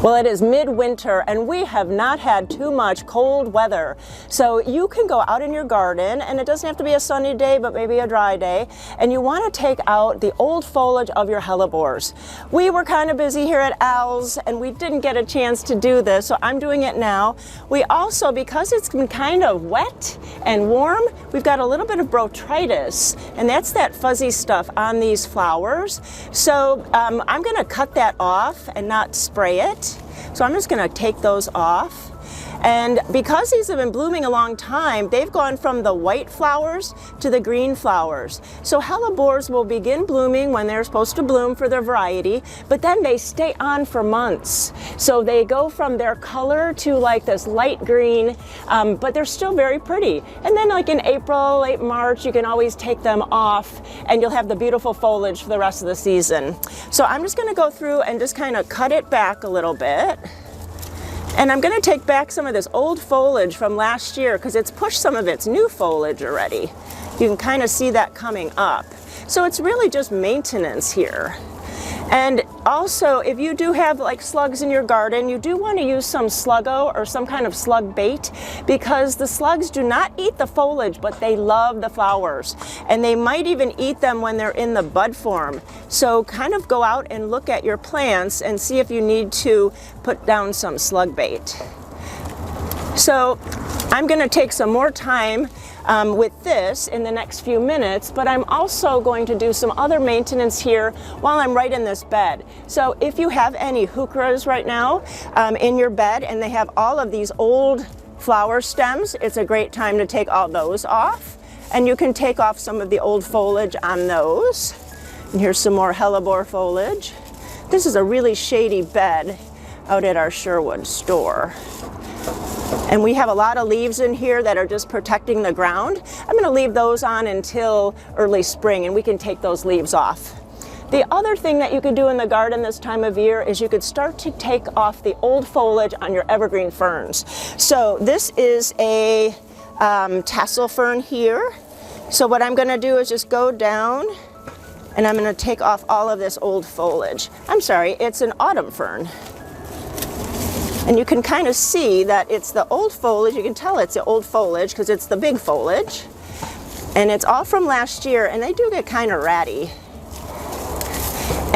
Well, it is midwinter and we have not had too much cold weather. So you can go out in your garden, and it doesn't have to be a sunny day, but maybe a dry day, and you want to take out the old foliage of your hellebores. We were kind of busy here at Al's and we didn't get a chance to do this, so I'm doing it now. We also, because it's been kind of wet and warm, we've got a little bit of botrytis, and that's that fuzzy stuff on these flowers. So I'm going to cut that off and not spray it. So I'm just going to take those off. And because these have been blooming a long time, they've gone from the white flowers to the green flowers. So hellebores will begin blooming when they're supposed to bloom for their variety, but then they stay on for months. So they go from their color to like this light green, but they're still very pretty. And then like in April, late March, you can always take them off and you'll have the beautiful foliage for the rest of the season. So I'm just going to go through and just kind of cut it back a little bit. And I'm going to take back some of this old foliage from last year because it's pushed some of its new foliage already. You can kind of see that coming up. So it's really just maintenance here. And also, if you do have like slugs in your garden, you do want to use some sluggo or some kind of slug bait, because the slugs do not eat the foliage, but they love the flowers. And they might even eat them when they're in the bud form. So kind of go out and look at your plants and see if you need to put down some slug bait. So I'm going to take some more time with this in the next few minutes, but I'm also going to do some other maintenance here while I'm right in this bed. So if you have any heucheras right now in your bed and they have all of these old flower stems, it's a great time to take all those off. And you can take off some of the old foliage on those. And here's some more hellebore foliage. This is a really shady bed out at our Sherwood store. And we have a lot of leaves in here that are just protecting the ground. I'm going to leave those on until early spring and we can take those leaves off. The other thing that you could do in the garden this time of year is you could start to take off the old foliage on your evergreen ferns. So this is a tassel fern here. So what I'm going to do is just go down and I'm going to take off all of this old foliage. I'm sorry, it's an autumn fern. And you can kind of see that it's the old foliage. You can tell it's the old foliage because it's the big foliage. And it's all from last year, and they do get kind of ratty.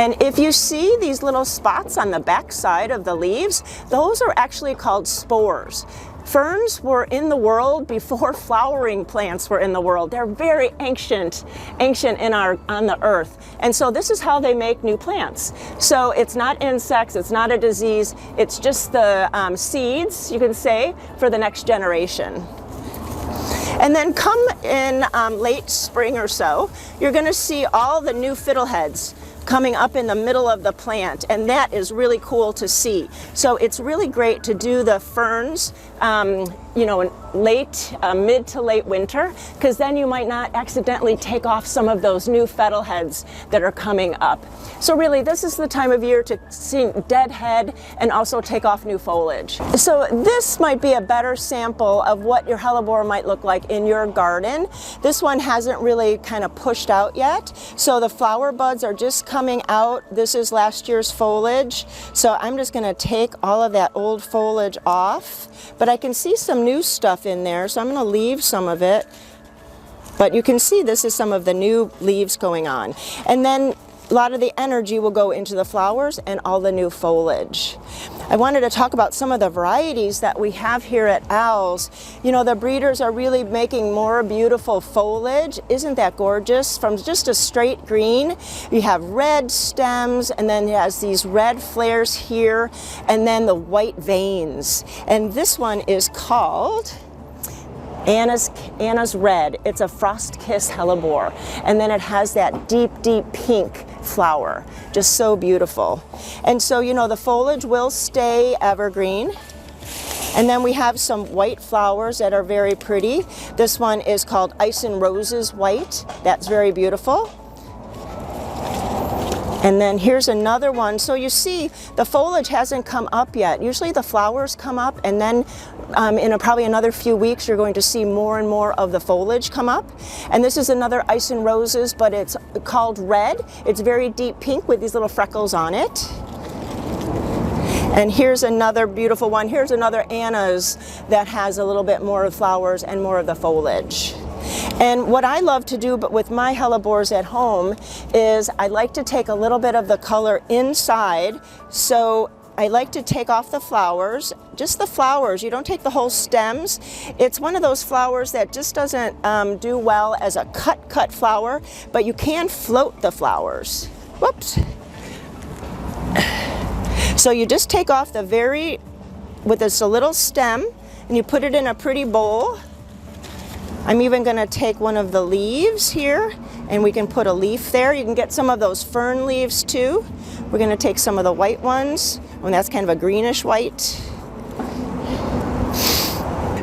And if you see these little spots on the back side of the leaves, those are actually called spores. Ferns were in the world before flowering plants were in the world. They're very ancient on the earth. And so this is how they make new plants. So it's not insects, it's not a disease, it's just the seeds, you can say, for the next generation. And then come in late spring or so, you're going to see all the new fiddleheads coming up in the middle of the plant, and that is really cool to see. So it's really great to do the ferns you know, in mid to late winter, because then you might not accidentally take off some of those new fiddleheads that are coming up. So really, this is the time of year to see deadhead and also take off new foliage. So this might be a better sample of what your hellebore might look like in your garden. This one hasn't really kind of pushed out yet, so the flower buds are just coming out. This is last year's foliage, so I'm just going to take all of that old foliage off, but I can see some new stuff in there, so I'm going to leave some of it. But you can see this is some of the new leaves going on. And then a lot of the energy will go into the flowers and all the new foliage. I wanted to talk about some of the varieties that we have here at Al's. You know, the breeders are really making more beautiful foliage. Isn't that gorgeous? From just a straight green, you have red stems, and then it has these red flares here, and then the white veins. And this one is called Anna's Red. It's a frost kiss hellebore, and then it has that deep, deep pink flower. Just so beautiful. And so, you know, the foliage will stay evergreen. And then we have some white flowers that are very pretty. This one is called Ice and Roses White. That's very beautiful. And then here's another one. So you see the foliage hasn't come up yet. Usually the flowers come up, and then in probably another few weeks you're going to see more and more of the foliage come up. And this is another Ice and Roses, but it's called Red. It's very deep pink with these little freckles on it. And here's another beautiful one. Here's another Anna's that has a little bit more of flowers and more of the foliage. And what I love to do but with my hellebores at home is I like to take a little bit of the color inside. So I like to take off the flowers, just the flowers. You don't take the whole stems. It's one of those flowers that just doesn't do well as a cut flower, but you can float the flowers. Whoops. So you just take off the with this a little stem, and you put it in a pretty bowl. I'm even going to take one of the leaves here, and we can put a leaf there. You can get some of those fern leaves too. We're going to take some of the white ones, and that's kind of a greenish white.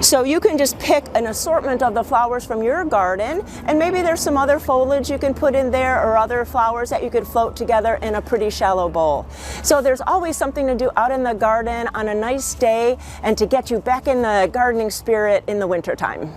So you can just pick an assortment of the flowers from your garden, and maybe there's some other foliage you can put in there or other flowers that you could float together in a pretty shallow bowl. So there's always something to do out in the garden on a nice day and to get you back in the gardening spirit in the wintertime.